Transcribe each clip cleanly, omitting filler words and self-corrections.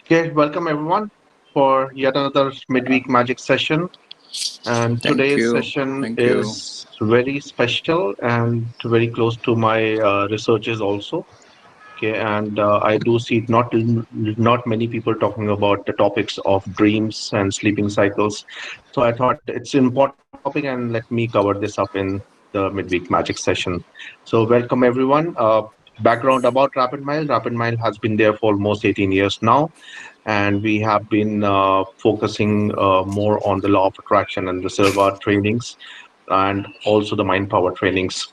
Okay, welcome everyone for yet another midweek magic session. And Thank today's you. session Thank you. is very special and very close to my researches also. Okay, and I do see not many people talking about the topics of dreams and sleeping cycles. So I thought it's an important topic, and let me cover this up in the midweek magic session. So welcome everyone. Background about Rapidmile. Rapidmile has been there for almost 18 years now, and we have been focusing more on the law of attraction and the Silva trainings, and also the mind power trainings.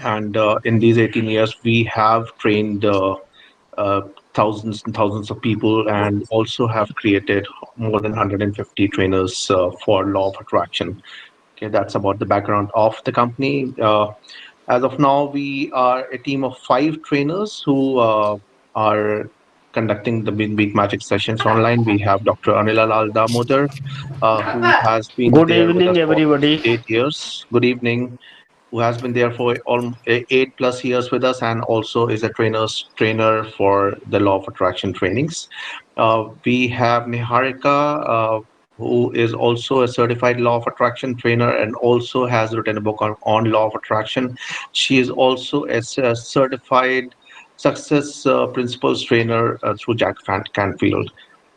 And in these 18 years, we have trained uh, thousands and thousands of people, and also have created more than 150 trainers for law of attraction. Okay, that's about the background of the company. As of now, we are a team of five trainers who are conducting the Big Magic sessions online. We have Dr. Anila Lal Damodar, who has been Good there with us evening, for everybody. 8 years. Good evening. Who has been there for 8 plus years with us, and also is a trainer for the law of attraction trainings. We have Niharika, who is also a certified law of attraction trainer and also has written a book on law of attraction. She is also a certified success principles trainer through Jack Canfield.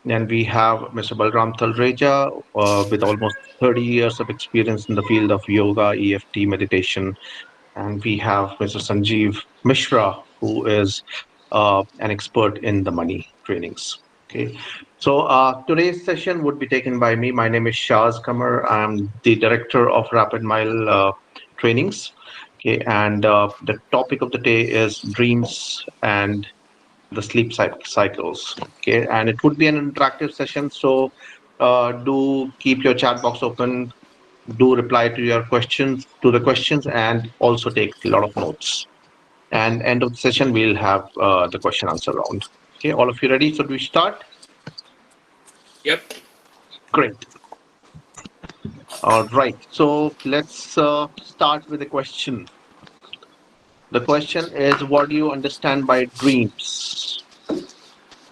And we have Mr. Balram Talreja with almost 30 years of experience in the field of yoga, EFT, meditation. And we have Mr. Sanjeev Mishra, who is an expert in the money trainings. Okay. So today's session would be taken by me. My name is Shaz Qamar. I'm the director of Rapidmile trainings. Okay. And the topic of the day is dreams and the sleep cycles. Okay, and it would be an interactive session, so do keep your chat box open, do reply to your questions to the questions, and also take a lot of notes. And end of the session, we'll have the question answer round. Okay, all of you ready? So do we start? Yep. Great. All right, so let's start with a question. The question is, what do you understand by dreams?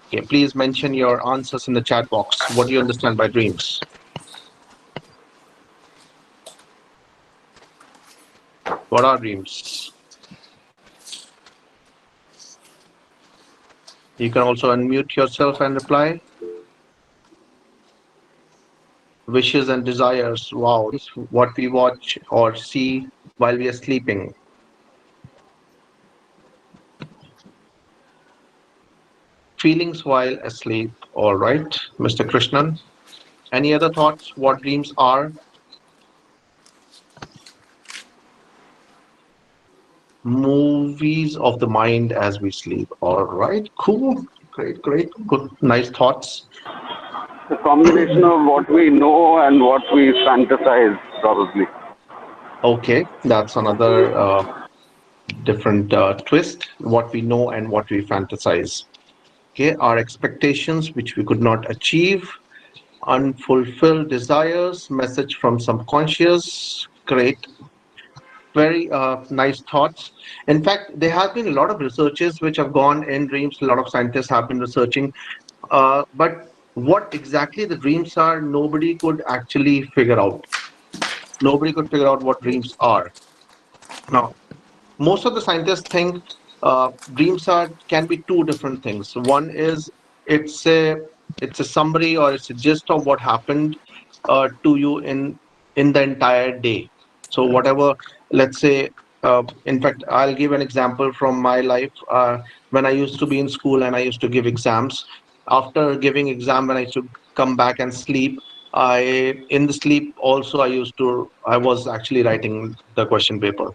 Okay, please mention your answers in the chat box. What do you understand by dreams? What are dreams? You can also unmute yourself and reply. Wishes and desires. Wow, what we watch or see while we are sleeping. Feelings while asleep. All right, Mr. Krishnan. Any other thoughts? What dreams are? Movies of the mind as we sleep. All right, cool. Great, great. Good, nice thoughts. A combination of what we know and what we fantasize, probably. Okay, that's another different twist. What we know and what we fantasize. Okay, our expectations which we could not achieve, unfulfilled desires, message from subconscious. Great, very nice thoughts. In fact, there have been a lot of researches which have gone in dreams. A lot of scientists have been researching, but what exactly the dreams are, nobody could actually figure out. Nobody could figure out what dreams are. Now, most of the scientists think dreams are can be two different things. One is it's a it's a summary or it's a gist of what happened to you in the entire day. So whatever, let's say, in fact, I'll give an example from my life. When I used to be in school and I used to give exams, after giving exam, when I used to come back and sleep, I in the sleep also I was actually writing the question paper.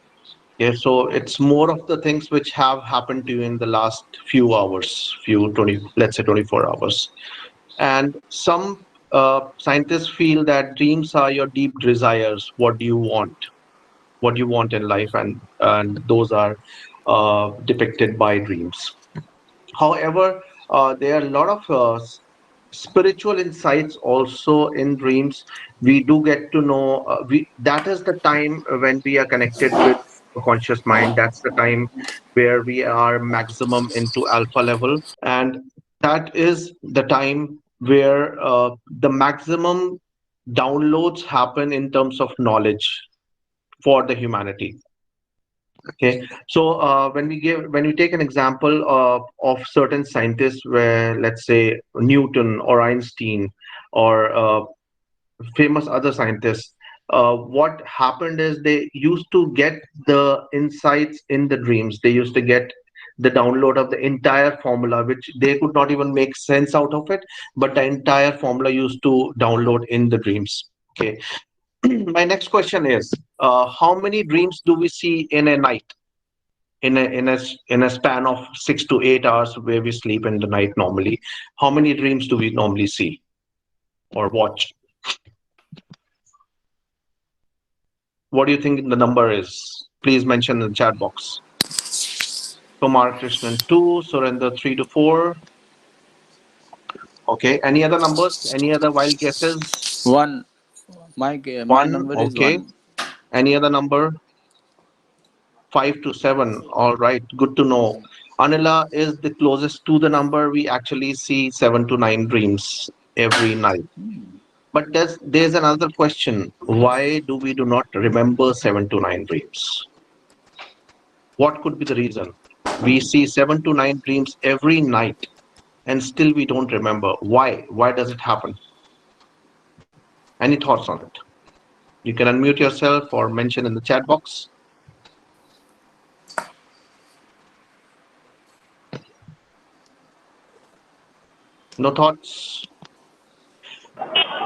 Yeah, so it's more of the things which have happened to you in the last few hours, few 20, let's say 24 hours. And some scientists feel that dreams are your deep desires, what you want in life, and those are depicted by dreams. However, there are a lot of spiritual insights also in dreams. We do get to know that is the time when we are connected with the conscious mind. That's the time where we are maximum into alpha level. And that is the time where the maximum downloads happen in terms of knowledge for the humanity. Okay, so when we take an example of certain scientists, where let's say Newton or Einstein or famous other scientists, what happened is they used to get the insights in the dreams. They used to get the download of the entire formula, which they could not even make sense out of it, but the entire formula used to download in the dreams. Okay. My next question is, how many dreams do we see in a night? In a span of 6 to 8 hours where we sleep in the night normally, how many dreams do we normally see or watch? What do you think the number is? Please mention in the chat box. Kumar Krishnan 2, Surrender 3 to 4. Okay. Any other numbers? Any other wild guesses? One. My 1. number is Okay. one. Any other number? 5 to 7. All right. Good to know. Anila is the closest to the number. We actually see 7 to 9 dreams every night. But there's another question. Why do not remember 7 to 9 dreams? What could be the reason? We see 7 to 9 dreams every night and still we don't remember. Why? Why does it happen? Any thoughts on it? You can unmute yourself or mention in the chat box. No thoughts?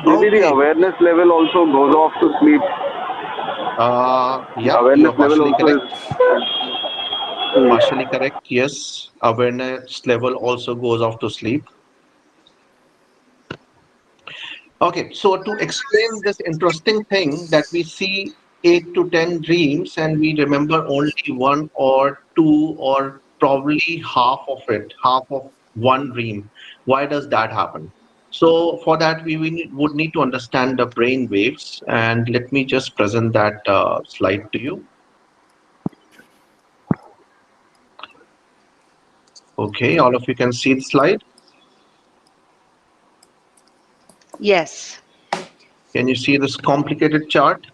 Maybe the Okay. awareness level also goes off to sleep. The Yeah, you awareness are level partially also is. correct. Partially correct. Yes. Awareness level also goes off to sleep. Okay, so to explain this interesting thing that we see 8 to 10 dreams and we remember only one or two or probably half of it, half of one dream. Why does that happen? So for that, would need to understand the brain waves, and let me just present that slide to you. Okay, all of you can see the slide. Yes. Can you see this complicated chart?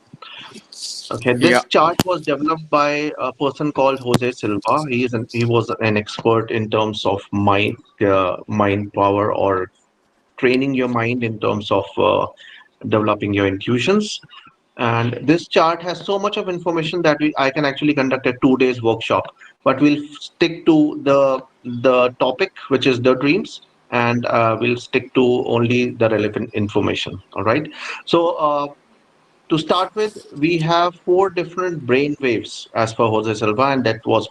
Okay, Yeah. this chart was developed by a person called Jose Silva. He was an expert in terms of mind power, or training your mind in terms of developing your intuitions. And this chart has so much of information that I can actually conduct a 2 days workshop. But we'll stick to the topic, which is the dreams, and we'll stick to only the relevant information. All right. So. To start with, we have four different brain waves as per Jose Silva, and that was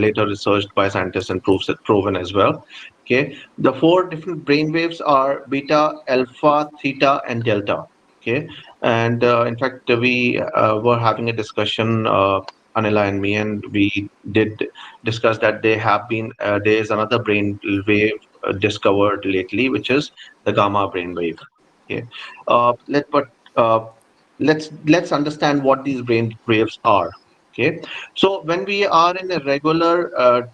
later researched by scientists and proven as well. Okay, the four different brain waves are beta, alpha, theta, and delta. Okay, and in fact, we were having a discussion, Anila and me, and we did discuss that there is another brain wave discovered lately, which is the gamma brain wave. Okay, but uh, let's understand what these brain waves are. Okay, so when we are in a regular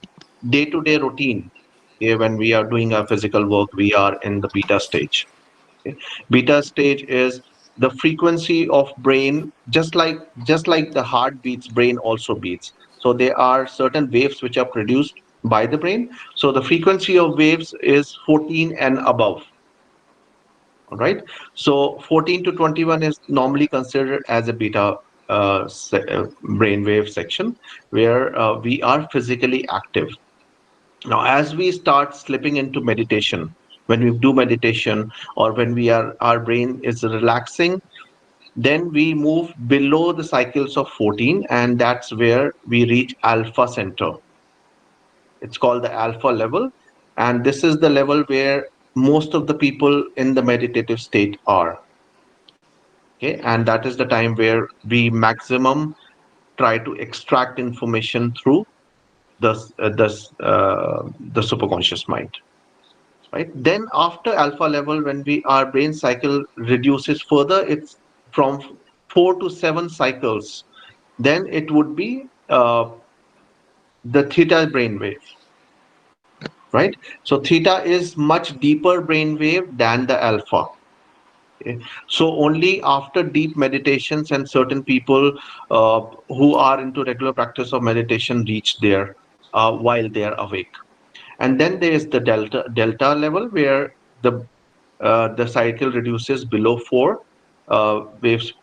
day-to-day routine, okay, when we are doing our physical work, we are in the beta stage. Okay? Beta stage is the frequency of brain, just like the heart beats, brain also beats. So there are certain waves which are produced by the brain. So the frequency of waves is 14 and above. All right. So 14 to 21 is normally considered as a beta brainwave section where we are physically active. Now, as we start slipping into meditation, when we do meditation or when our brain is relaxing, then we move below the cycles of 14, and that's where we reach alpha center. It's called the alpha level, and this is the level where most of the people in the meditative state are. Okay, and that is the time where we maximum try to extract information through the the superconscious mind, right? Then after alpha level, when we our brain cycle reduces further, it's from 4 to 7 cycles, then it would be the theta brainwave. right? So theta is much deeper brainwave than the alpha. Okay. So only after deep meditations and certain people who are into regular practice of meditation reach there while they are awake. And then there is the delta level where the cycle reduces below waves,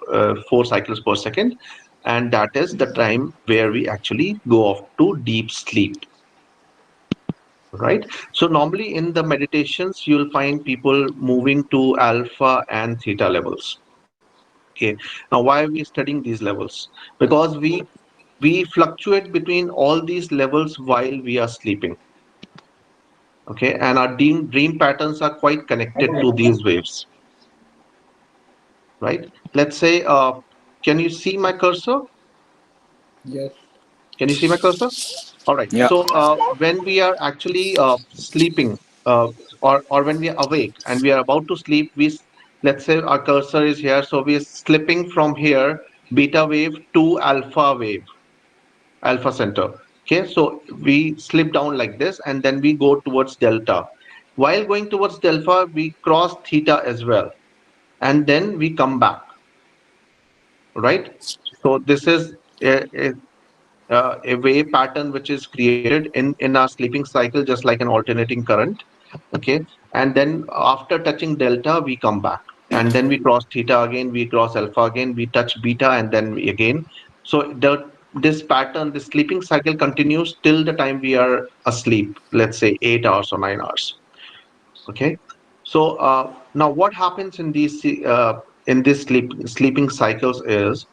4 cycles per second, and that is the time where we actually go off to deep sleep. Right. So normally in the meditations, you'll find people moving to alpha and theta levels. Okay. Now, why are we studying these levels? Because we fluctuate between all these levels while we are sleeping. Okay, and our dream patterns are quite connected to these waves. Right. Let's say, can you see my cursor? Yes. Can you see my cursor? All right. Yeah. So when we are actually sleeping, or when we are awake and we are about to sleep, let's say our cursor is here, so we are slipping from here beta wave to alpha wave, alpha center. Okay, so we slip down like this, and then we go towards delta. While going towards delta, we cross theta as well, and then we come back. Right. So this is a wave pattern which is created in our sleeping cycle, just like an alternating current. Okay, and then after touching delta, we come back, and then we cross theta again, we cross alpha again, we touch beta, and then we again. So this pattern, this sleeping cycle continues till the time we are asleep, let's say 8 hours or 9 hours. Okay, so now what happens in this sleeping cycles is,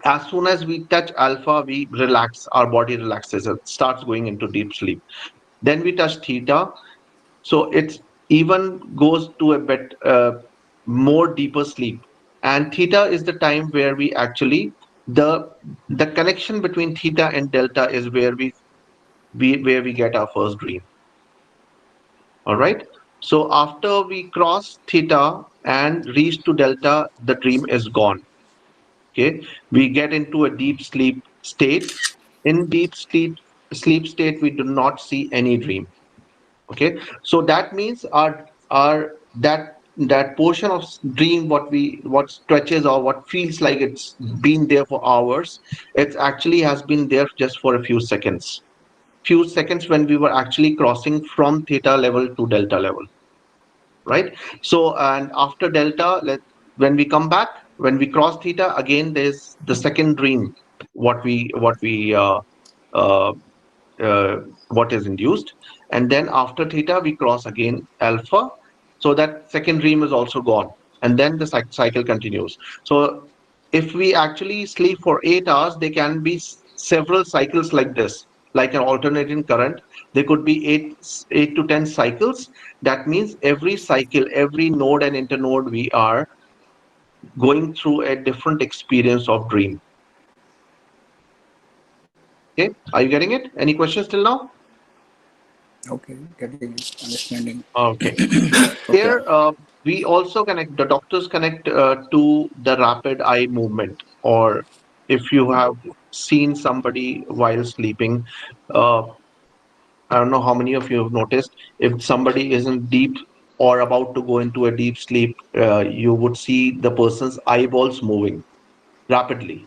as soon as we touch alpha, we relax, our body relaxes, it starts going into deep sleep. Then we touch theta, so it even goes to a bit more deeper sleep. And theta is the time where we actually, the connection between theta and delta is where we get our first dream. All right. So after we cross theta and reach to delta, the dream is gone. Okay, we get into a deep sleep state. In deep sleep state, we do not see any dream. Okay, so that means our that portion of dream, what stretches or what feels like it's been there for hours, it actually has been there just for a few seconds when we were actually crossing from theta level to delta level. Right. So, and after delta, when we come back, when we cross theta again, there's the second dream, what we uh, uh, what is induced, and then after theta we cross again alpha, so that second dream is also gone, and then the cycle continues. So if we actually sleep for 8 hours, there can be several cycles like this, like an alternating current. There could be 8 to 10 cycles. That means every cycle, every node and internode, we are going through a different experience of dream. Okay, are you getting it? Any questions till now? Okay. Getting it. Understanding. Okay. Okay. Here, we also connect, the doctors connect to the rapid eye movement, or if you have seen somebody while sleeping, uh, I don't know how many of you have noticed, if somebody is in deep or about to go into a deep sleep, you would see the person's eyeballs moving rapidly.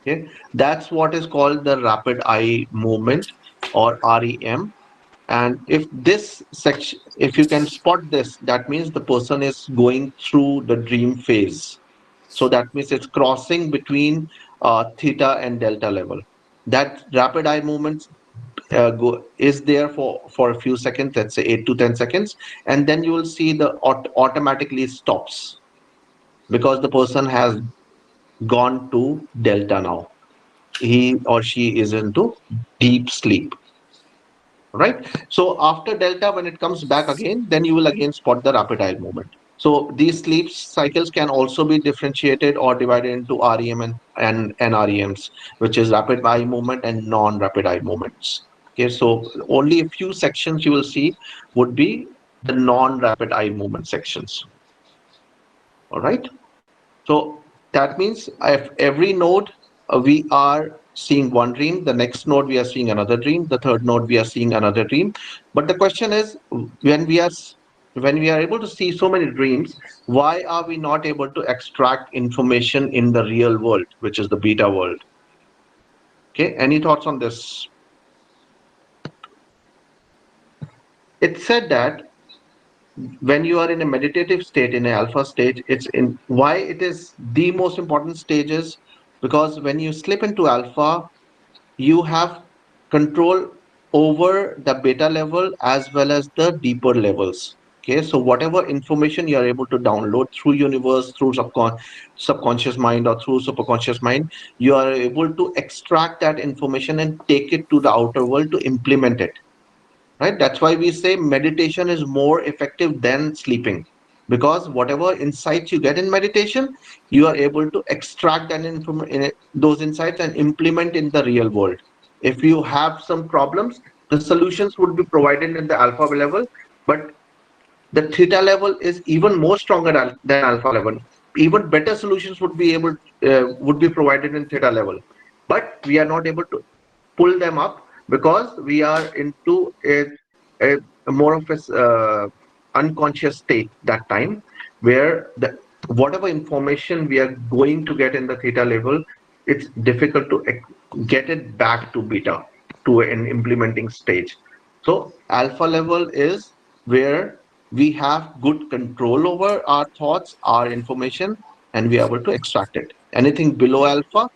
Okay, that's what is called the rapid eye movement, or REM. And if this section, if you can spot this, that means the person is going through the dream phase. So that means it's crossing between theta and delta level. That rapid eye movement is there for a few seconds, let's say 8 to 10 seconds, and then you will see the automatically stops, because the person has gone to delta now. He or she is into deep sleep. Right. So after delta, when it comes back again, then you will again spot the rapid eye movement. So these sleep cycles can also be differentiated or divided into REM and NREMs, which is rapid eye movement and non-rapid eye movements. Okay, so only a few sections you will see would be the non-rapid eye movement sections. All right. So that means if every node we are seeing one dream, the next node we are seeing another dream, the third node we are seeing another dream. But the question is, when we are when we are able to see so many dreams, why are we not able to extract information in the real world, which is the beta world? Okay, any thoughts on this? It said that when you are in a meditative state, in an alpha stage, it's in why it is the most important stages, because when you slip into alpha, you have control over the beta level as well as the deeper levels. Okay, so whatever information you are able to download through universe, through subconscious mind or through superconscious mind, you are able to extract that information and take it to the outer world to implement it. Right, that's why we say meditation is more effective than sleeping, because whatever insights you get in meditation, you are able to extract that those insights and implement in the real world. If you have some problems, the solutions would be provided in the alpha level, but the theta level is even more stronger than alpha level. Even better solutions would be provided in theta level, but we are not able to pull them up because we are into a more of a unconscious state that time, where the whatever information we are going to get in the theta level, it's difficult to get it back to beta, to an implementing stage. So alpha level is where we have good control over our thoughts, our information, and we are able to extract it. Anything below alpha,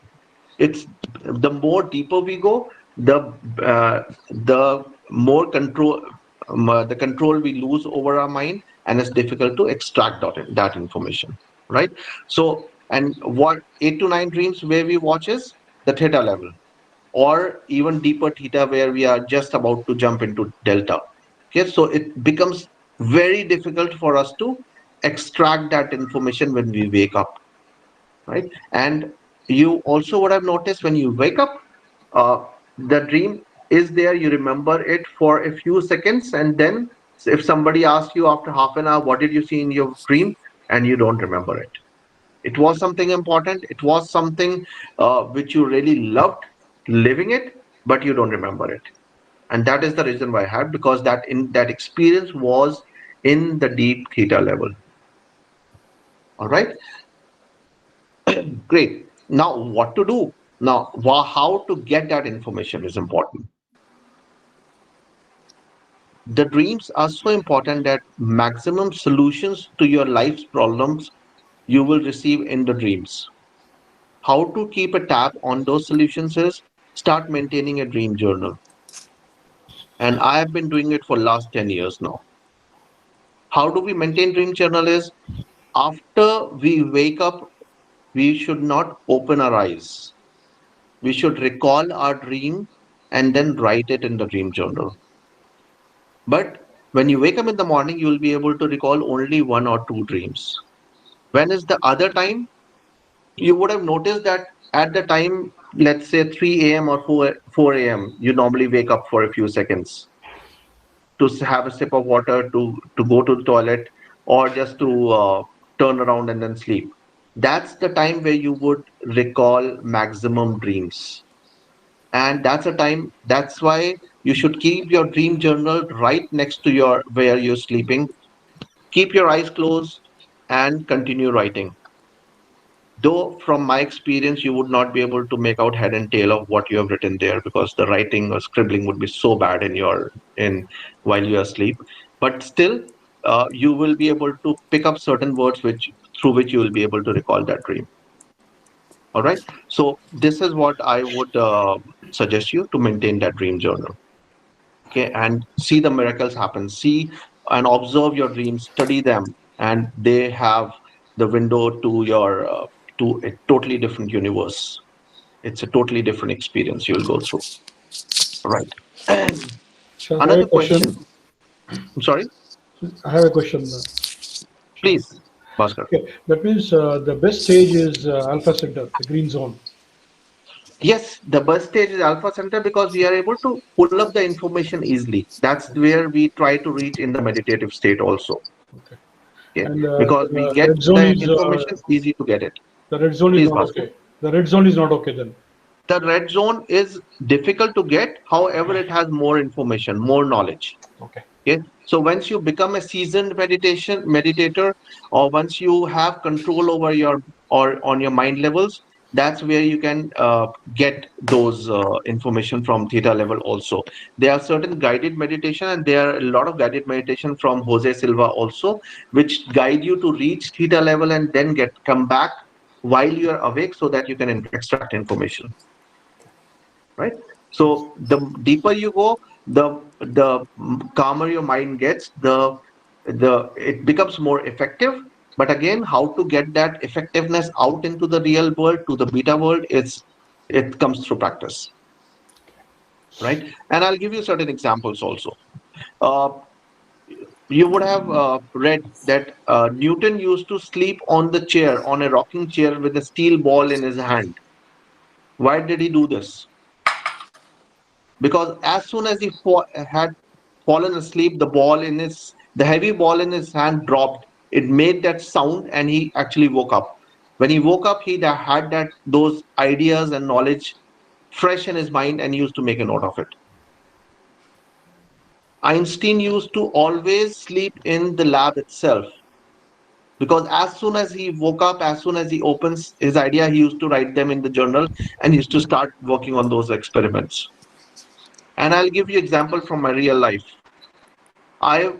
it's the more deeper we go, the more control, the control we lose over our mind, and it's difficult to extract that information, right? So, and what 8 to 9 dreams where we watch is the theta level, or even deeper theta where we are just about to jump into delta. Okay, so it becomes very difficult for us to extract that information when we wake up, right? And you also would have noticed when you wake up, the dream is there, you remember it for a few seconds, and then if somebody asks you after half an hour, what did you see in your dream, and you don't remember it. It was something important, it was something which you really loved living it, but you don't remember it. And that is the reason why I had, because that experience was in the deep theta level. All right, great. Now, what to do? Now, how to get that information is important. The dreams are so important that maximum solutions to your life's problems you will receive in the dreams. How to keep a tab on those solutions is start maintaining a dream journal. And I have been doing it for last 10 years now. How do we maintain dream journal is after we wake up, we should not open our eyes. We should recall our dream and then write it in the dream journal. But when you wake up in the morning, you will be able to recall only one or two dreams. When is the other time? You would have noticed that at the time, let's say 3 a.m. or 4 a.m., you normally wake up for a few seconds to have a sip of water, to go to the toilet, or just to turn around and then sleep. That's the time where you would recall maximum dreams. And that's a time, that's why you should keep your dream journal right next to your where you're sleeping. Keep your eyes closed and continue writing. Though from my experience, you would not be able to make out head and tail of what you have written there, because the writing or scribbling would be so bad in while you are asleep. But still, you will be able to pick up certain words which through which you will be able to recall that dream. All right. So this is what I would suggest you to maintain that dream journal. Okay, and see the miracles happen. See and observe your dreams, study them, and they have the window to your to a totally different universe. It's a totally different experience you'll go through. Right. And Shaz, I have a another question. question. I'm sorry. I have a question. Shaz. Please, Bhaskar. Okay, that means the best stage is alpha center, the green zone. Yes, the bus stage is alpha center because we are able to pull up the information easily. That's where we try to reach in the meditative state also. Okay, Okay, and because we the get red zone the is information easy to get it. the red zone is Please, not Bhaskar. okay. The red zone is not okay then. The red zone is difficult to get, however, it has more information, more knowledge. Okay. Okay. So once you become a seasoned meditation meditator, or once you have control over your or on your mind levels, that's where you can get those information from theta level also. There are certain guided meditation, and there are a lot of guided meditation from Jose Silva also, which guide you to reach theta level and then get come back while you are awake so that you can extract information, right? So the deeper you go, the calmer your mind gets, the it becomes more effective. But again, how to get that effectiveness out into the real world, to the beta world, it comes through practice, right? And I'll give you certain examples also. uh, you would have read that Newton used to sleep on the chair, on a rocking chair, with a steel ball in his hand. Why did he do this? Because as soon as he had fallen asleep, the heavy ball in his hand dropped. It made that sound, and he actually woke up. When he woke up, he had that those ideas and knowledge fresh in his mind, and he used to make a note of it. Einstein used to always sleep in the lab itself, because as soon as he woke up, as soon as he opens his idea, he used to write them in the journal, and he used to start working on those experiments. And I'll give you example from my real life. I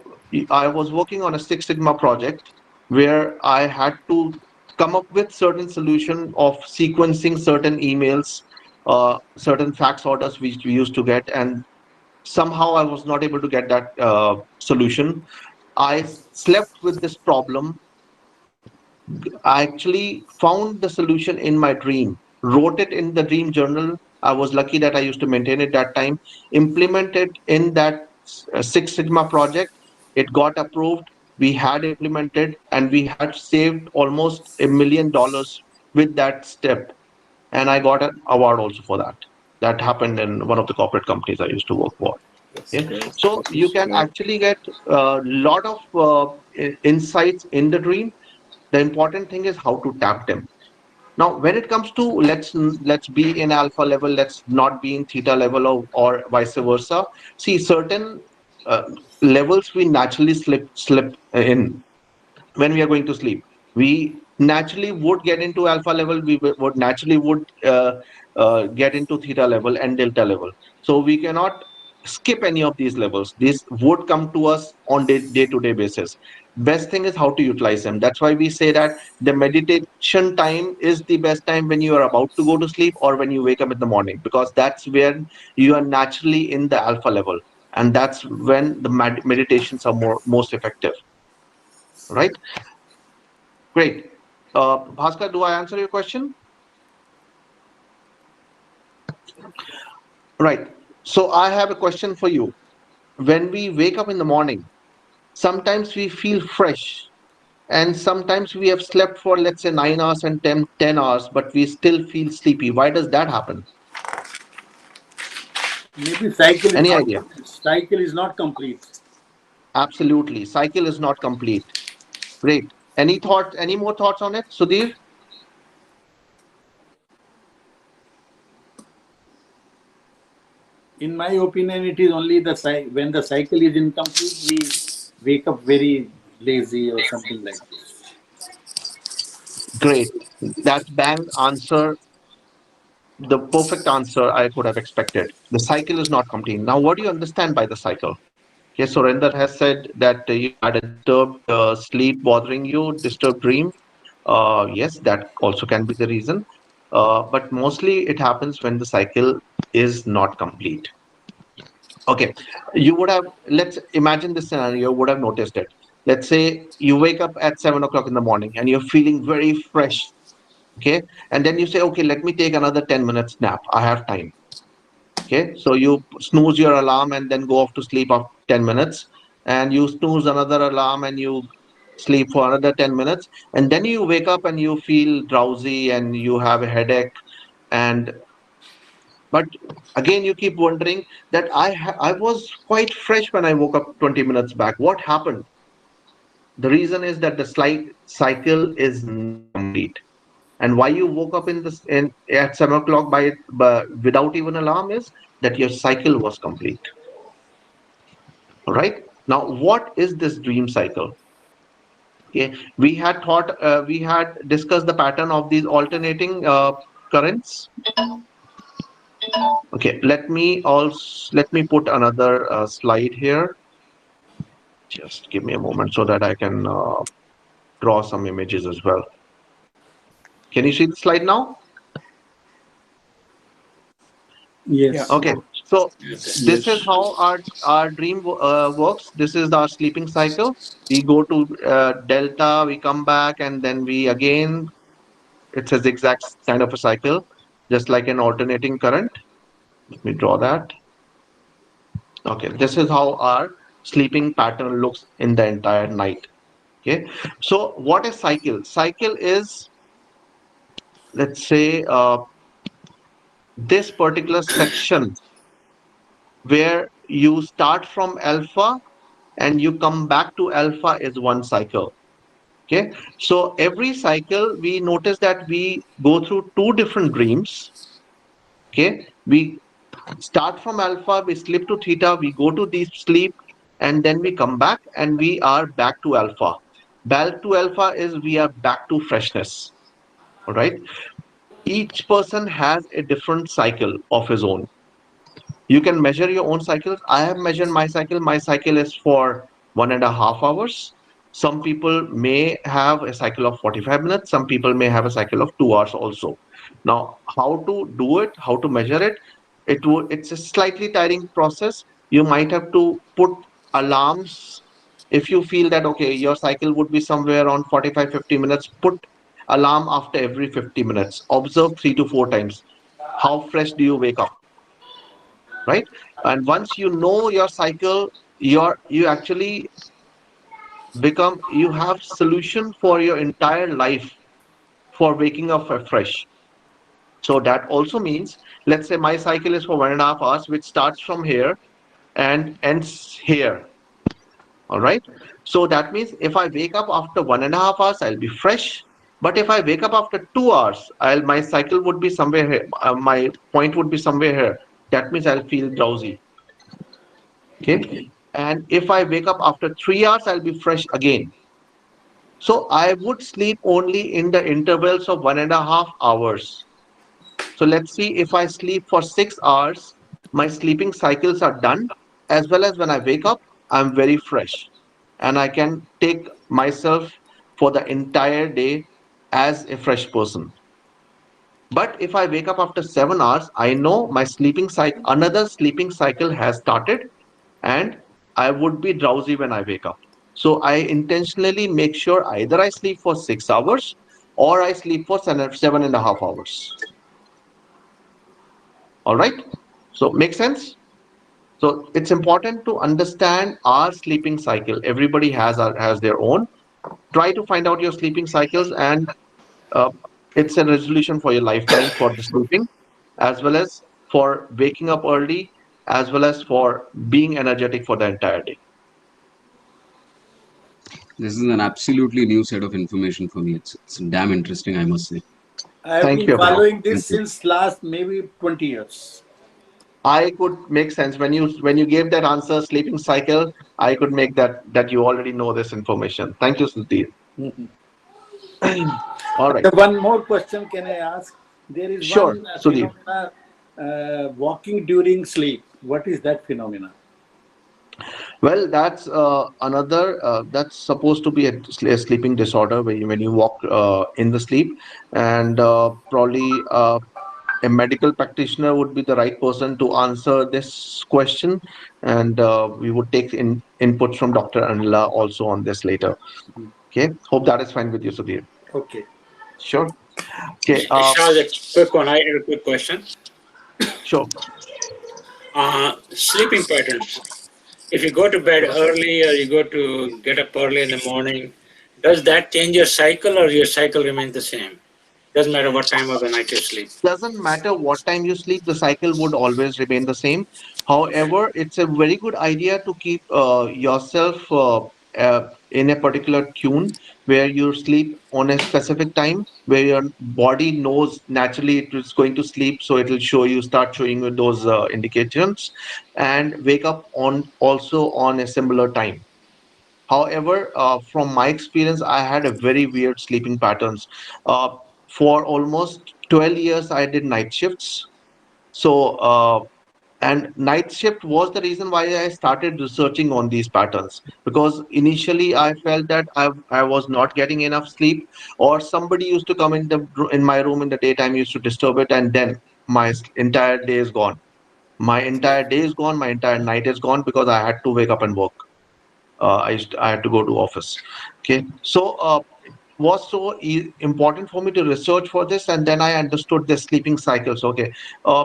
I was working on a Six Sigma project where I had to come up with certain solution of sequencing certain emails, certain fax orders which we used to get, and somehow I was not able to get that solution. I slept with this problem. I actually found the solution in my dream, wrote it in the dream journal. I was lucky that I used to maintain it that time, implemented in that Six Sigma project. It got approved. We had implemented, and we had saved almost $1 million with that step. And I got an award also for that. That happened in one of the corporate companies I used to work for. That's Okay. great. So That you is can great. actually get a lot of insights in the dream. The important thing is how to tap them. Now when it comes to, let's be in alpha level, let's not be in theta level, or vice versa. See, certain uh, levels we naturally slip in. When we are going to sleep, we naturally would get into alpha level, we would naturally would get into theta level and delta level. So we cannot skip any of these levels. These would come to us on day to day basis. Best thing is how to utilize them. That's why we say that the meditation time is the best time when you are about to go to sleep or when you wake up in the morning, because that's where you are naturally in the alpha level, and that's when the meditations are most effective, right? Great. Bhaskar, do I answer your question? Right. So I have a question for you. When we wake up in the morning, sometimes we feel fresh, and sometimes we have slept for, let's say, 9 hours and 10 hours, but we still feel sleepy. Why does that happen? Maybe cycle is Any not idea? cycle is not complete. Absolutely. Cycle is not complete. Great. Any more thoughts on it, Sudhir? In my opinion, it is only when the cycle is incomplete, we wake up very lazy or something like this. Great. That's bang answer, the perfect answer I could have expected. The cycle is not complete. Now, what do you understand by the cycle? Okay, Surinder has said that you had a disturbed sleep bothering you, disturbed dream. Yes, that also can be the reason. But mostly it happens when the cycle is not complete. Okay, you would have, let's imagine this scenario, you would have noticed it. Let's say you wake up at 7 o'clock in the morning and you're feeling very fresh. Okay, and then you say, okay, let me take another 10 minutes nap. I have time. Okay, so you snooze your alarm and then go off to sleep after 10 minutes, and you snooze another alarm and you sleep for another 10 minutes, and then you wake up and you feel drowsy and you have a headache. And but again, you keep wondering that I was quite fresh when I woke up 20 minutes back. What happened? The reason is that the slight cycle is not complete. And why you woke up in this in at 7 o'clock without even alarm is that your cycle was complete. All right. Now, what is this dream cycle? Okay, we had discussed the pattern of these alternating currents. Okay, let me put another slide here. Just give me a moment so that I can draw some images as well. Can you see the slide now? Yeah. Yes. Okay, so this is Yes. how our dream works. This is our sleeping cycle. We go to delta, we come back, and then we again. It's a zigzag kind of a cycle, just like an alternating current. Let me draw that. Okay, this is how our sleeping pattern looks in the entire night. Okay, so what is cycle? Cycle is, let's say, this particular section where you start from alpha and you come back to alpha is one cycle. Okay, so every cycle we notice that we go through two different dreams. Okay, we start from alpha, we slip to theta, we go to deep sleep, and then we come back and we are back to alpha. Back to alpha is we are back to freshness. All right. Each person has a different cycle of his own. You can measure your own cycles. I have measured my cycle. My cycle is for 1.5 hours. Some people may have a cycle of 45 minutes. Some people may have a cycle of 2 hours also. Now, how to do it, how to measure it, it's a slightly tiring process. You might have to put alarms. If you feel that, okay, your cycle would be somewhere around 45-50 minutes, put alarm after every 50 minutes. Observe 3 to 4 times. How fresh do you wake up? Right, and once you know your cycle, you actually become, you have solution for your entire life for waking up fresh. So that also means, let's say my cycle is for 1.5 hours, which starts from here and ends here. All right, so that means if I wake up after 1.5 hours, I'll be fresh. But if I wake up after 2 hours, my cycle would be somewhere here, my point would be somewhere here. That means I'll feel drowsy. Okay, and if I wake up after 3 hours, I'll be fresh again. So I would sleep only in the intervals of 1.5 hours. So let's see, if I sleep for 6 hours, my sleeping cycles are done, as well as when I wake up, I'm very fresh and I can take myself for the entire day as a fresh person. But if I wake up after 7 hours, I know my sleeping cycle, another sleeping cycle has started, and I would be drowsy when I wake up. So I intentionally make sure either I sleep for 6 hours or I sleep for 7.5 hours. All right. So make sense? So it's important to understand our sleeping cycle. Everybody has their own. Try to find out your sleeping cycles, and uh, it's a resolution for your lifetime for the sleeping, as well as for waking up early, as well as for being energetic for the entire day. This is an absolutely new set of information for me. It's damn interesting, I must say. I have Thank been you, Abhinav. following Thank this you. since last maybe 20 years. I could make sense when you gave that answer, sleeping cycle. I could make that you already know this information. Thank you, Sudhir. Mhm. All right, One more question can I ask? There is sure, one Sudhir. phenomena, walking during sleep. What is that phenomena? Well, that's another. That's supposed to be a sleeping disorder when you walk in the sleep, and probably a medical practitioner would be the right person to answer this question, and we would take inputs from Dr. Anila also on this later. Okay, hope that is fine with you, Sudhir. Okay. Sure. Okay. Shaz, a quick one. I have a quick question. Sure. Sleeping patterns. If you go to bed early or you go to get up early in the morning, does that change your cycle or your cycle remains the same? Doesn't matter what time of the night you sleep. Doesn't matter what time you sleep, the cycle would always remain the same. Okay. However, it's a very good idea to keep yourself in a particular tune. where you sleep on a specific time, where your body knows naturally it is going to sleep, so it will start showing you those indications, and wake up on also on a similar time. However, from my experience, I had a very weird sleeping patterns. For almost 12 years, I did night shifts. So, and night shift was the reason why I started researching on these patterns, because initially I felt that I was not getting enough sleep, or somebody used to come in my room in the daytime, used to disturb it, and then my entire day is gone. My entire day is gone. My entire night is gone because I had to wake up and work. I had to go to office. Okay, so was so important for me to research for this, and then I understood the sleeping cycles. Okay,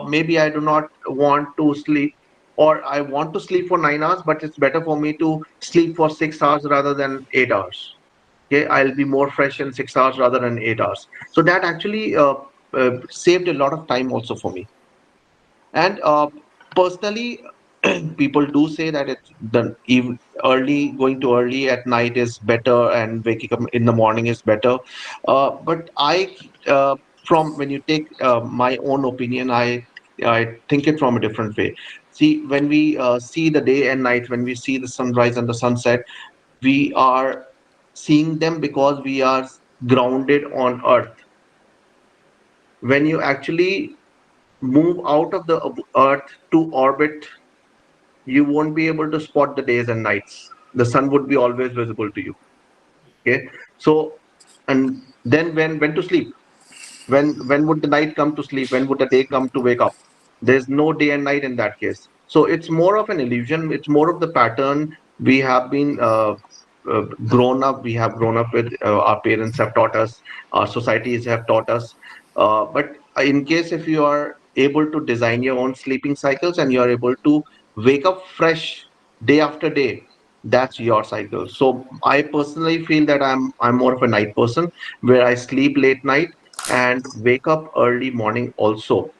maybe I do not want to sleep, or I want to sleep for 9 hours, but it's better for me to sleep for 6 hours rather than 8 hours. Okay, I'll be more fresh in 6 hours rather than 8 hours. So that actually saved a lot of time also for me. And personally, people do say that it's the even early going to early at night is better, and waking up in the morning is better. But from when you take my own opinion, I think it from a different way. See, when we see the day and night, when we see the sunrise and the sunset, we are seeing them because we are grounded on Earth. When you actually move out of the Earth to orbit, you won't be able to spot the days and nights. The sun would be always visible to you. Okay. So, and then when to sleep? When would the night come to sleep? When would the day come to wake up? There's no day and night in that case. So it's more of an illusion. It's more of the pattern we have been grown up. We have grown up with. Our parents have taught us. Our societies have taught us. But in case if you are able to design your own sleeping cycles, and you are able to wake up fresh day after day, that's your cycle. So I personally feel that I'm more of a night person, where I sleep late night and wake up early morning also,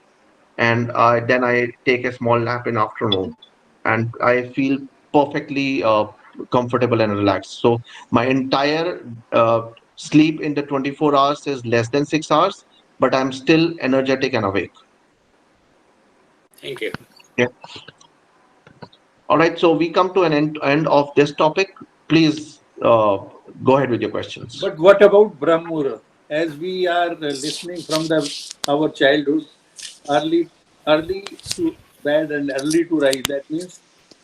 and then I take a small nap in afternoon, and I feel perfectly comfortable and relaxed. So my entire sleep in the 24 hours is less than 6 hours, but I'm still energetic and awake. Thank you. Yeah. All right, so we come to an end of this topic. Please go ahead with your questions. But what about Brahmura? As we are listening from the our childhood, early to bed and early to rise. That means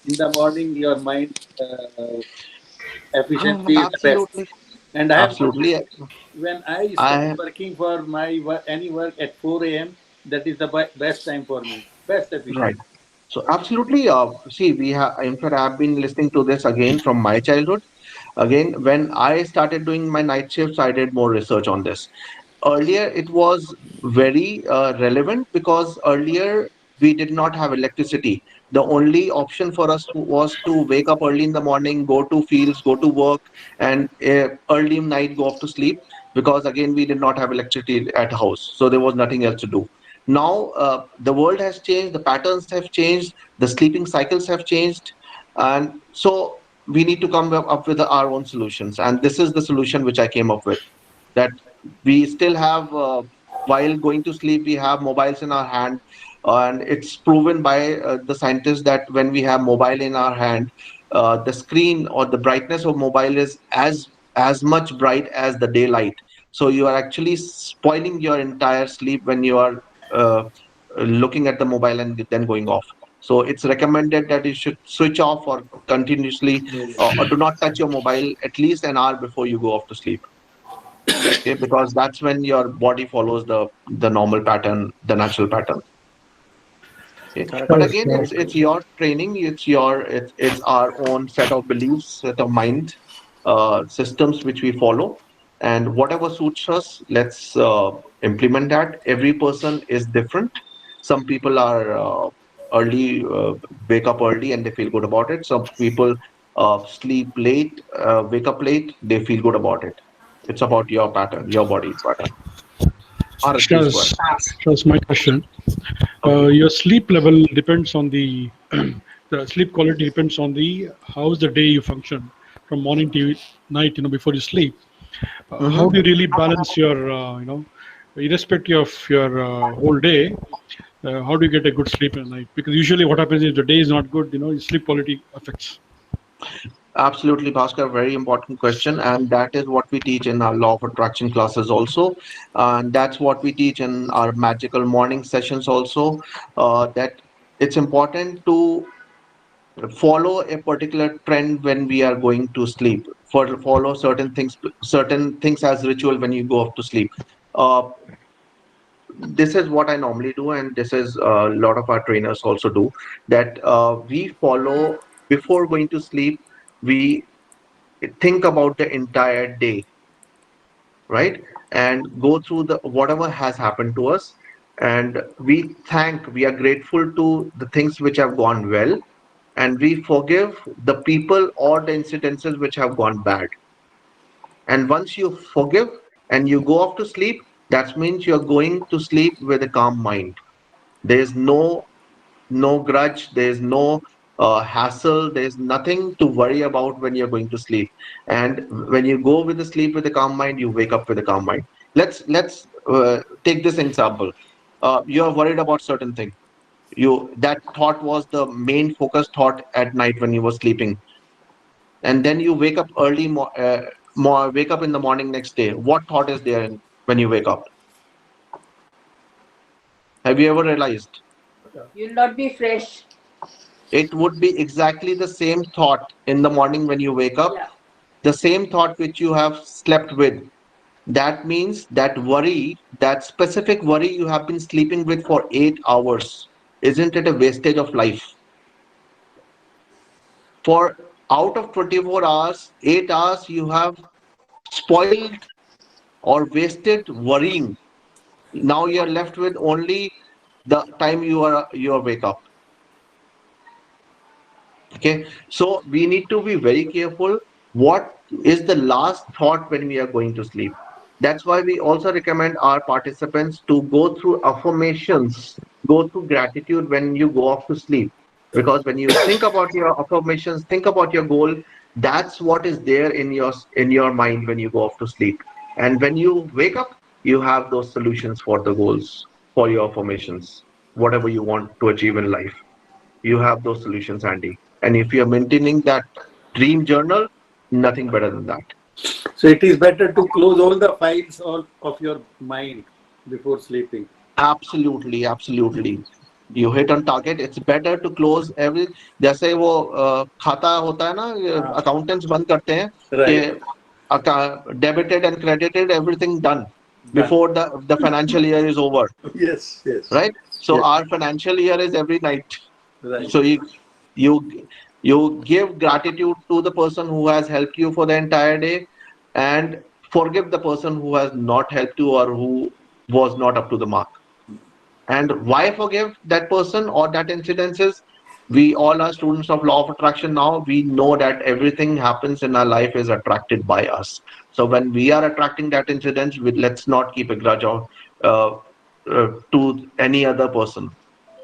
in the morning your mind efficiency is the best. Absolutely. And I have Absolutely. noticed when I start I working for my any work at 4 a.m., that is the best time for me, best Right. efficient. So absolutely. See, we have. In fact, I've been listening to this again from my childhood. Again, when I started doing my night shifts, I did more research on this. Earlier, it was very relevant because earlier we did not have electricity. The only option for us was to wake up early in the morning, go to fields, go to work, and early night go off to sleep, because again we did not have electricity at house, so there was nothing else to do. Now the world has changed, the patterns have changed, the sleeping cycles have changed, and so we need to come up with our own solutions. And this is the solution which I came up with, that we still have, while going to sleep, we have mobiles in our hand. And it's proven by the scientists that when we have mobile in our hand, the screen or the brightness of mobile is as much bright as the daylight. So you are actually spoiling your entire sleep when you are looking at the mobile and then going off. So it's recommended that you should switch off or continuously, or do not touch your mobile at least an hour before you go off to sleep. Okay, because that's when your body follows the normal pattern, the natural pattern. Okay. But Correct, again, correct. it's your training, it's our own set of beliefs, set of mind systems which we follow, and whatever suits us, let's implement that. Every person is different. Some people are early, wake up early and they feel good about it. Some people sleep late, wake up late, they feel good about it. It's about your pattern, your body pattern. Bharat, please go ahead. Shaz, my question. Okay. Your sleep level depends on the the sleep quality depends on the how's the day you function from morning to night. Before you sleep. How do you Hmm. really balance your, irrespective of your whole day, how do you get a good sleep at night? Because usually what happens is the day is not good, your sleep quality affects. Absolutely, Bhaskar. Very important question, and that is what we teach in our law of attraction classes also, and that's what we teach in our magical morning sessions also. That it's important to follow a particular trend when we are going to sleep. For follow certain things as ritual when you go off to sleep. Uh, this is what I normally do, and this is a lot of our trainers also do. That we follow before going to sleep. We think about the entire day, right, and go through the whatever has happened to us, and we are grateful to the things which have gone well, and we forgive the people or the incidences which have gone bad. And once you forgive and you go off to sleep, that means you're going to sleep with a calm mind. There's no grudge, there's no hassle, there's nothing to worry about when you're going to sleep. And when you go with the sleep with a calm mind, you wake up with a calm mind. Let's take this example. You're worried about certain thing. You that thought was the main focus thought at night when you were sleeping, and then you wake up wake up in the morning next day. What thought is there when you wake up? Have you ever realized? You'll not be fresh. It would be exactly the same thought in the morning when you wake up, Yeah. the same thought which you have slept with. That means that worry, that specific worry you have been sleeping with for 8 hours, isn't it a wastage of life? For out of 24 hours, 8 hours you have spoiled or wasted worrying. Now you are left with only the time you are wake up. Okay, so we need to be very careful what is the last thought when we are going to sleep. That's why we also recommend our participants to go through affirmations, go through gratitude when you go off to sleep. Because when you think about your affirmations, think about your goal, that's what is there in your mind when you go off to sleep. And when you wake up, you have those solutions for the goals, for your affirmations, whatever you want to achieve in life, you have those solutions handy. And if you're maintaining that dream journal, nothing better than that. So it is better to close all the files of your mind before sleeping. Absolutely, absolutely. You hit on target. It's better to close every, जैसे वो खाता होता है ना, Ah, accountants बंद करते हैं right. कि debited and credited, everything done Done. before the financial year is over, Yes, yes, right? So yes. our financial year is every night. Right. So you you give gratitude to the person who has helped you for the entire day, and forgive the person who has not helped you or who was not up to the mark. And why forgive that person or that incidences? We all are students of law of attraction now. We know that everything happens in our life is attracted by us. So when we are attracting that incident, let's not keep a grudge uh, to any other person.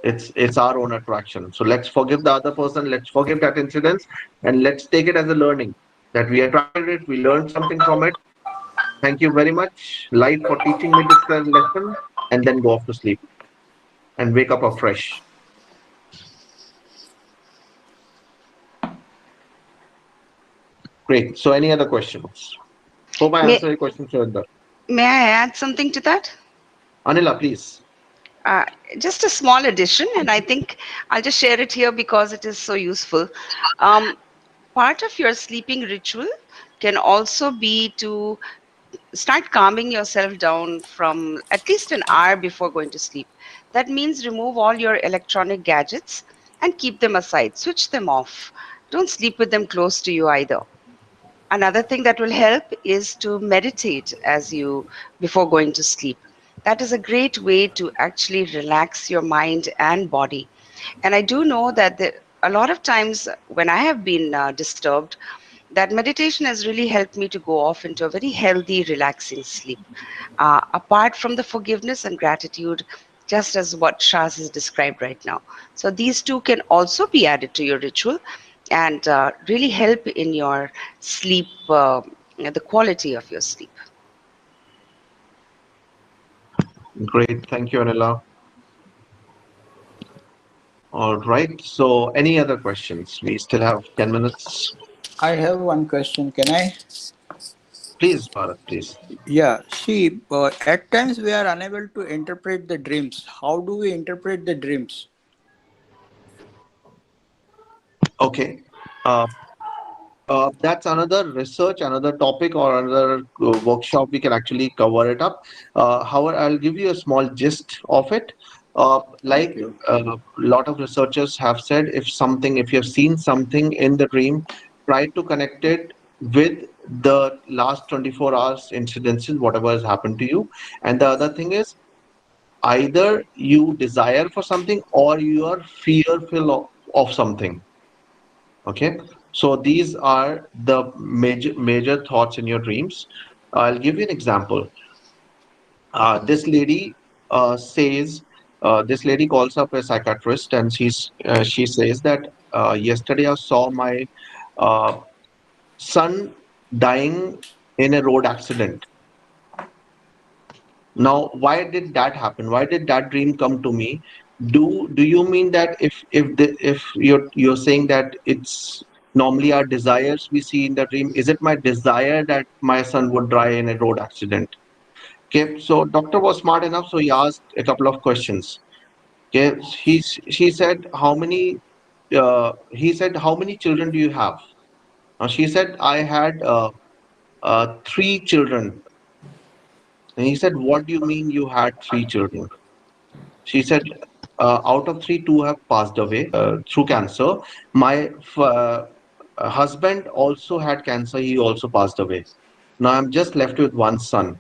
It's our own attraction. So let's forgive the other person. Let's forgive that incident, and let's take it as a learning that we attracted it. We learned something from it. Thank you very much, life, for teaching me this lesson, and then go off to sleep and wake up afresh. Great. So any other questions? Hope I May, answered your question, Surinder. may I add something to that? Anila, please. Uh, just a small addition, and I think I'll just share it here because it is so useful. Um, Part of your sleeping ritual can also be to start calming yourself down from at least an hour before going to sleep. That means remove all your electronic gadgets and keep them aside, switch them off. Don't sleep with them close to you either. Another thing that will help is to meditate as you before going to sleep. That is a great way to actually relax your mind and body. And I do know that a lot of times when I have been disturbed, that meditation has really helped me to go off into a very healthy, relaxing sleep. Apart from the forgiveness and gratitude, just as what Shaz has described right now. So these two can also be added to your ritual and really help in your sleep, the quality of your sleep. Great. Thank you, Anila. All right. So, any other questions? We still have 10 minutes. I have one question. Can I? Please, Bharat, please. Yeah. See, at times we are unable to interpret the dreams. How do we interpret the dreams? Okay. Uh, that's another research, another topic, or another workshop. We can actually cover it up. However, I'll give you a small gist of it. Like Okay. a lot of researchers have said, if you have seen something in the dream, try to connect it with the last 24 hours incidences, whatever has happened to you. And the other thing is, either you desire for something or you are fearful of something. Okay, so these are the major thoughts in your dreams. I'll give you an example. This lady says, this lady calls up a psychiatrist, and she says that yesterday I saw my uh, son dying in a road accident. Now, why did that happen? Why did that dream come to me? Do you mean that if you're saying that it's normally our desires we see in the dream, is it my desire that my son would die in a road accident? Okay, so doctor was smart enough, so he asked a couple of questions. Okay, she said how many children do you have? Now she said I had three children, and he said what do you mean you had three children? She said, out of three, two have passed away through cancer. My husband also had cancer. He also passed away. Now I'm just left with one son.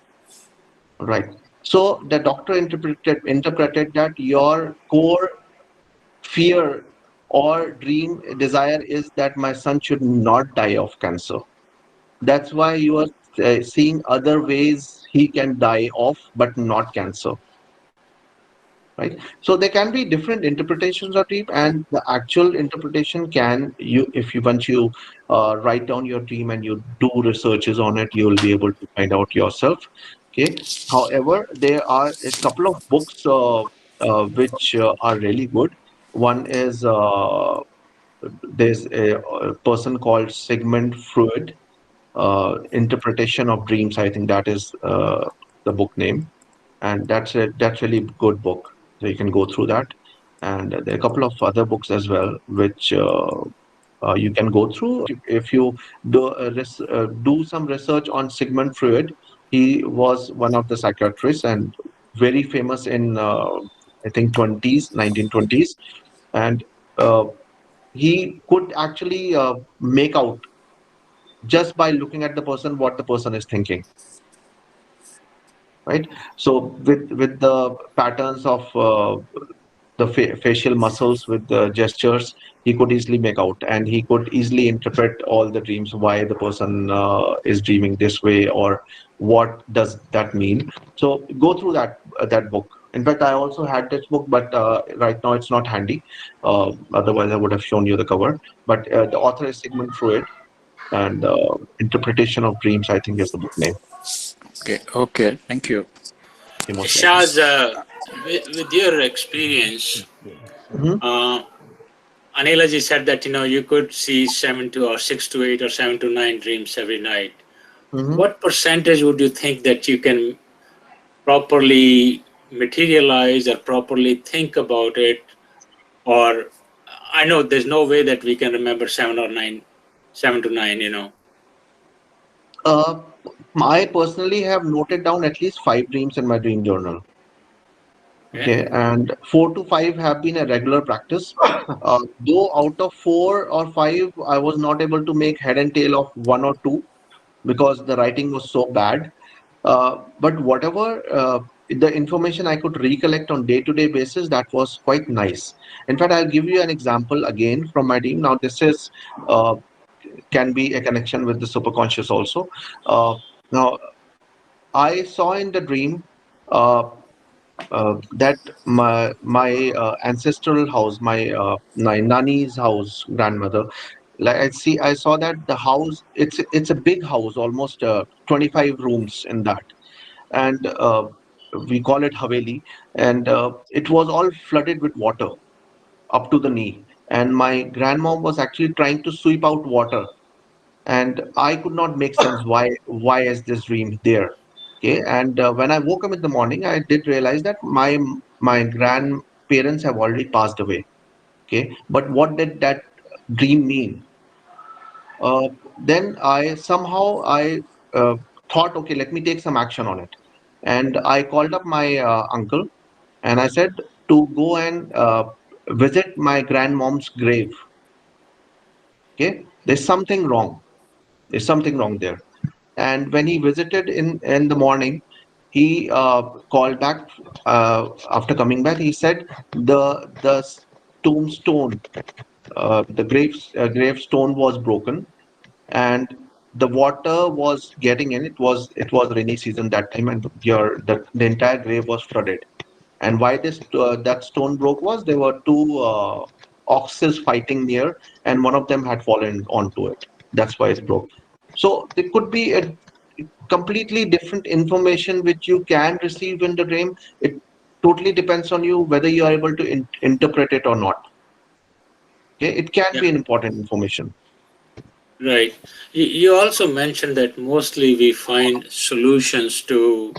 Right. So the doctor interpreted that your core fear or dream desire is that my son should not die of cancer. That's why you are seeing other ways he can die of, but not cancer. Right, so there can be different interpretations of dream, and the actual interpretation can you if you once you write down your dream and you do researches on it, you will be able to find out yourself. Okay, however, there are a couple of books which are really good. One is there's a person called Sigmund Freud, Interpretation of Dreams. I think that is the book name, and that's really good book. So you can go through that, and there are a couple of other books as well which you can go through if you do some research on Sigmund Freud. He was one of the psychiatrists and very famous in I think 20s 1920s, and uh, he could actually make out just by looking at the person what the person is thinking, right? So with the patterns of the facial muscles, with the gestures, he could easily make out, and he could easily interpret all the dreams, why the person is dreaming this way, or what does that mean. So go through that book. In fact, I also had this book, but right now it's not handy. Otherwise I would have shown you the cover. But the author is Sigmund Freud, and Interpretation of Dreams, I think, is the book name. Okay. Okay. Thank you. You're most welcome. Shaz, with your experience, Mhm. uh, Anilaji said that you could see 6 to 8 or 7 to 9 dreams every night. Mhm. What percentage would you think that you can properly materialize or properly think about it? Or I know there's no way that we can remember 7 to 9. Uh, I personally have noted down at least five dreams in my dream journal. Okay. Okay, and four to five have been a regular practice. Though out of four or five, I was not able to make head and tail of one or two because the writing was so bad. But whatever the information I could recollect on day-to-day basis, that was quite nice. In fact, I'll give you an example again from my dream. Now, this is uh, can be a connection with the superconscious also. Uh, Now, I saw in the dream uh, that my ancestral house, my nani's house, grandmother. Like I saw that the house. It's a big house, almost 25 rooms in that, and we call it Haveli, and it was all flooded with water up to the knee. And my grandmom was actually trying to sweep out water, and I could not make sense why is this dream there. Okay, and when I woke up in the morning, I did realize that my grandparents have already passed away. Okay, but what did that dream mean? uh, then I uh, thought, okay, let me take some action on it. And I called up my uncle, and I said to go and visit my grandmom's grave. Okay, there's something wrong. There's something wrong there. And when he visited in the morning, he called back. After coming back, he said the tombstone, the gravestone was broken, and the water was getting in. It was rainy season that time, and the entire grave was flooded. And why this that stone broke was there were two oxes fighting near, and one of them had fallen onto it. That's why it broke. So there could be a completely different information which you can receive in the dream. It totally depends on you whether you are able to interpret it or not. Okay, it can Yeah, be an important information. right. You also mentioned that mostly we find solutions to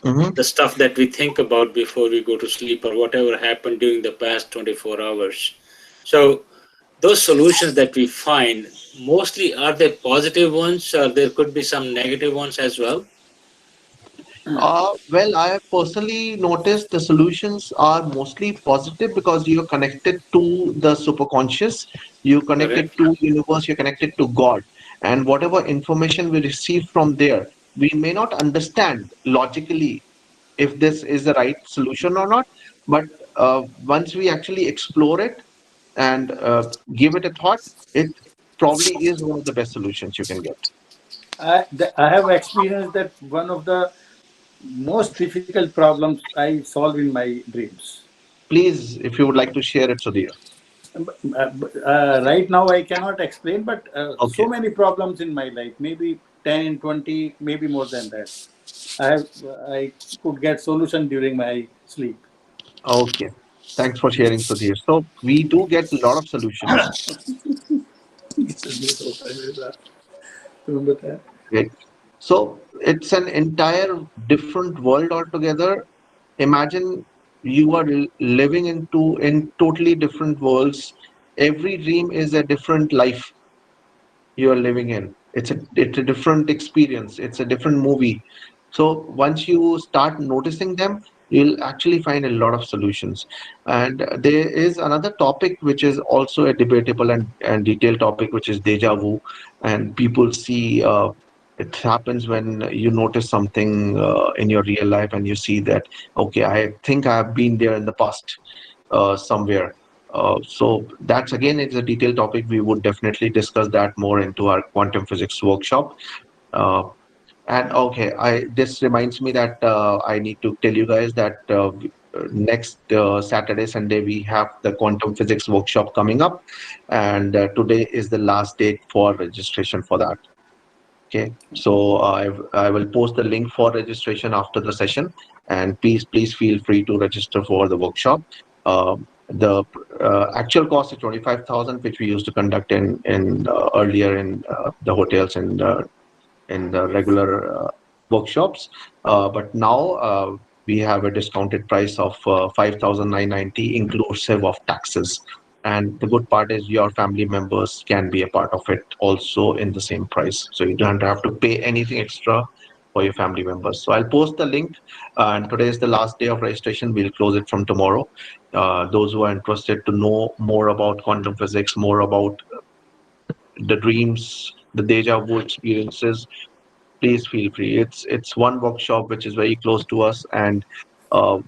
Hmm. the stuff that we think about before we go to sleep or whatever happened during the past 24 hours. So, those solutions that we find, mostly are they positive ones or there could be some negative ones as well? Well, I have personally noticed the solutions are mostly positive because you're connected to the superconscious, you're connected Correct? to universe, you're connected to God, and whatever information we receive from there, we may not understand logically if this is the right solution or not, but once we actually explore it and give it a thought, it probably is one of the best solutions you can get. I have experienced that one of the most difficult problems I solve in my dreams. Please, if you would like to share it, Sudhir. Right now, I cannot explain, but Okay. so many problems in my life, maybe 10, 20, maybe more than that. I could get solution during my sleep. Okay. Thanks for sharing, Sudhir. So we do get a lot of solutions. Right? So it's an entire different world altogether. Imagine you are living in totally different worlds. Every dream is a different life you are living in. It's a different experience. It's a different movie. So once you start noticing them, you'll actually find a lot of solutions. And there is another topic which is also a debatable and detailed topic, which is deja vu. And people see it happens when you notice something in your real life and you see that, okay, I think I have been there in the past somewhere. So that's again it's a detailed topic. We would definitely discuss that more into our quantum physics workshop. Uh, and okay, I this reminds me that I need to tell you guys that next Saturday, Sunday we have the quantum physics workshop coming up, and today is the last date for registration for that. Okay, so I will post the link for registration after the session, and please feel free to register for the workshop. The actual cost is 25,000, which we used to conduct in earlier in the hotels and in the regular workshops. But now we have a discounted price of 5,990 inclusive of taxes. And the good part is your family members can be a part of it also in the same price. So you don't have to pay anything extra for your family members. So I'll post the link. And today is the last day of registration. We'll close it from tomorrow. Those who are interested to know more about quantum physics, more about the dreams, the deja vu experiences, please feel free. It's one workshop which is very close to us, uh,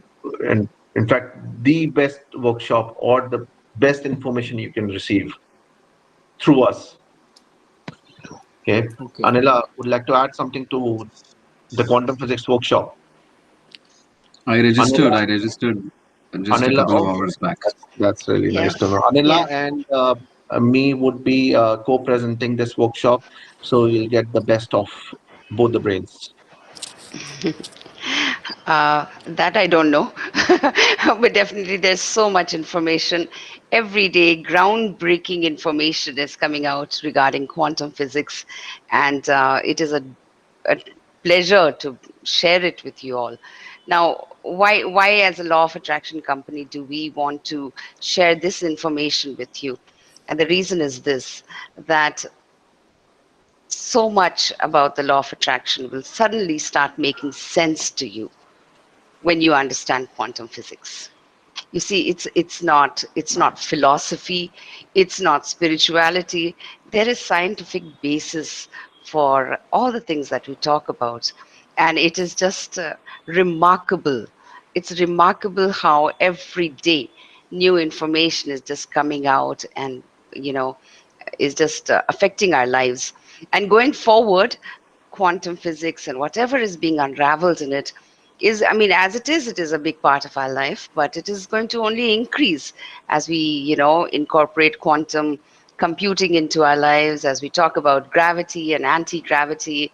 and in fact, the best workshop or the best information you can receive through us. Okay, Okay. Anila would like to add something to the quantum physics workshop. I registered. Anila, I registered just a Anila, couple of okay, hours back. that's really Yeah. nice to know. Anila Yeah. and me would be co-presenting this workshop, so you'll get the best of both the brains. That I don't know, but definitely there's so much information. Every day, groundbreaking information is coming out regarding quantum physics, and it is a pleasure to share it with you all. Now, why, as a law of attraction company, do we want to share this information with you? And the reason is this: that so much about the law of attraction will suddenly start making sense to you when you understand quantum physics. You see, it's not philosophy, it's not spirituality. There is scientific basis for all the things that we talk about, and it is just remarkable. It's remarkable how every day new information is just coming out, and you know is just affecting our lives. And going forward, quantum physics and whatever is being unraveled in it is, I mean, as it is a big part of our life, but it is going to only increase as we, incorporate quantum computing into our lives, as we talk about gravity and anti-gravity.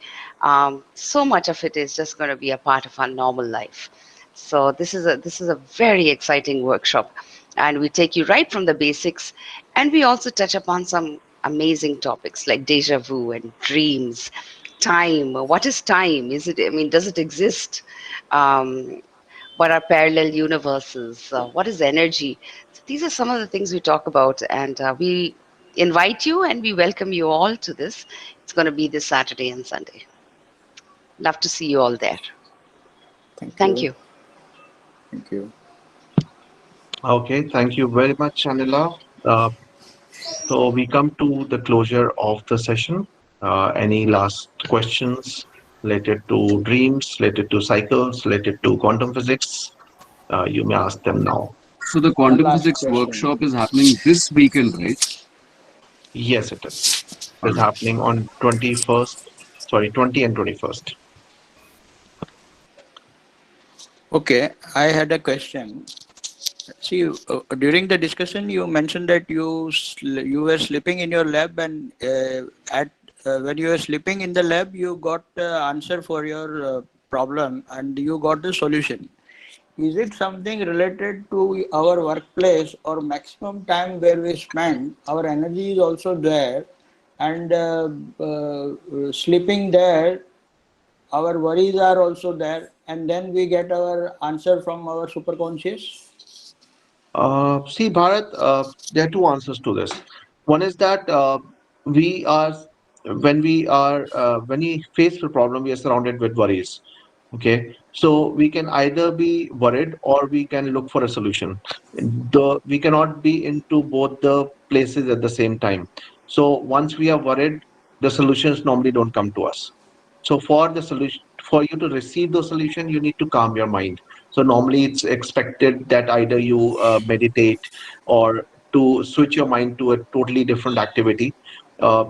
So much of it is just going to be a part of our normal life. So this is a very exciting workshop, and we take you right from the basics, and we also touch upon some amazing topics like deja vu and dreams, time. What is time? Is it? I mean, does it exist? Um, what are parallel universes? What is energy? So these are some of the things we talk about, and we invite you and we welcome you all to this. It's going to be this Saturday and Sunday. Love to see you all there. Thank Thank you. you. Thank you. Okay, thank you very much, Anila. Uh, so we come to the closure of the session. Any last questions related to dreams, related to cycles, related to quantum physics? You may ask them now. So the One quantum last physics question. workshop is happening this weekend, right? Yes, it is. It All is right. happening on 21st, sorry, 20 and 21st. Okay, I had a question. See, during the discussion, you mentioned that you were sleeping in your lab, and at when you were sleeping in the lab, you got the answer for your problem, and you got the solution. Is it something related to our workplace or maximum time where we spend? Our energy is also there, and sleeping there, our worries are also there, and then we get our answer from our superconscious. See, Bharat, there are two answers to this. One is that we are, when we face the problem, we are surrounded with worries. Okay, so we can either be worried or we can look for a solution. We cannot be into both the places at the same time. So once we are worried, the solutions normally don't come to us. So for the solution, for you to receive the solution, you need to calm your mind. So normally it's expected that either you meditate or to switch your mind to a totally different activity,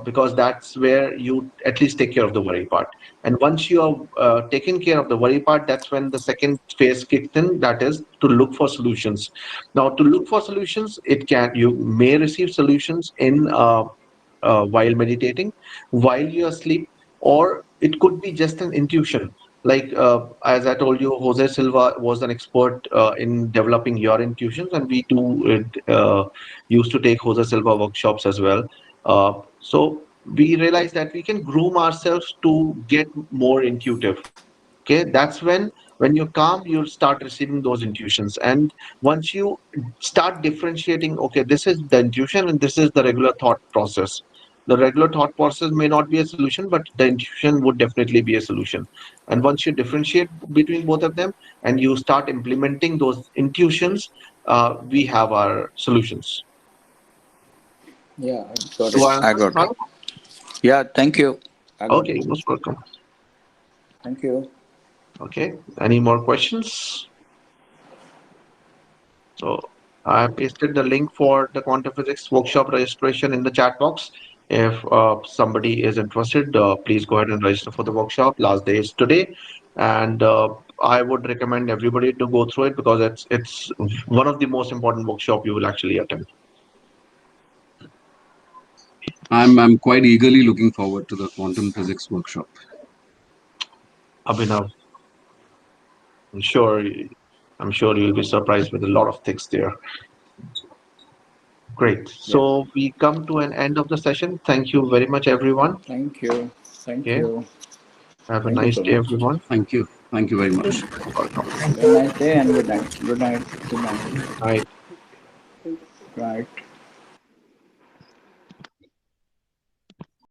because that's where you at least take care of the worry part. And once you are taken care of the worry part, that's when the second phase kicks in. That is to look for solutions. Now, to look for solutions, you may receive solutions in while meditating, while you are asleep, or it could be just an intuition. Like as I told you, Jose Silva was an expert in developing your intuitions, and we too used to take Jose Silva workshops as well. So we realized that we can groom ourselves to get more intuitive. Okay, that's when you're calm, you'll start receiving those intuitions. And once you start differentiating, okay, this is the intuition and this is the regular thought process. The regular thought process may not be a solution, but the intuition would definitely be a solution. And once you differentiate between both of them and you start implementing those intuitions, we have our solutions. Yeah, I got Do it. I I answer, got it. Bharat? Yeah, thank you. I got Okay, it. you're most welcome. Thank you. Okay, any more questions? So I have pasted the link for the quantum physics workshop registration in the chat box. If somebody is interested, please go ahead and register for the workshop. Last day is today, and I would recommend everybody to go through it because it's one of the most important workshop you will actually attend. I'm quite eagerly looking forward to the quantum physics workshop. Abhinav. I'm sure you'll be surprised with a lot of things there. Great. So we come to an end of the session. Thank you very much, everyone. Thank you. Thank Okay. you. Have a Thank you nice so day, much. everyone. Thank you. Thank you very much. Welcome. Have a nice day and good night. Good night. Good night. Bye. Right.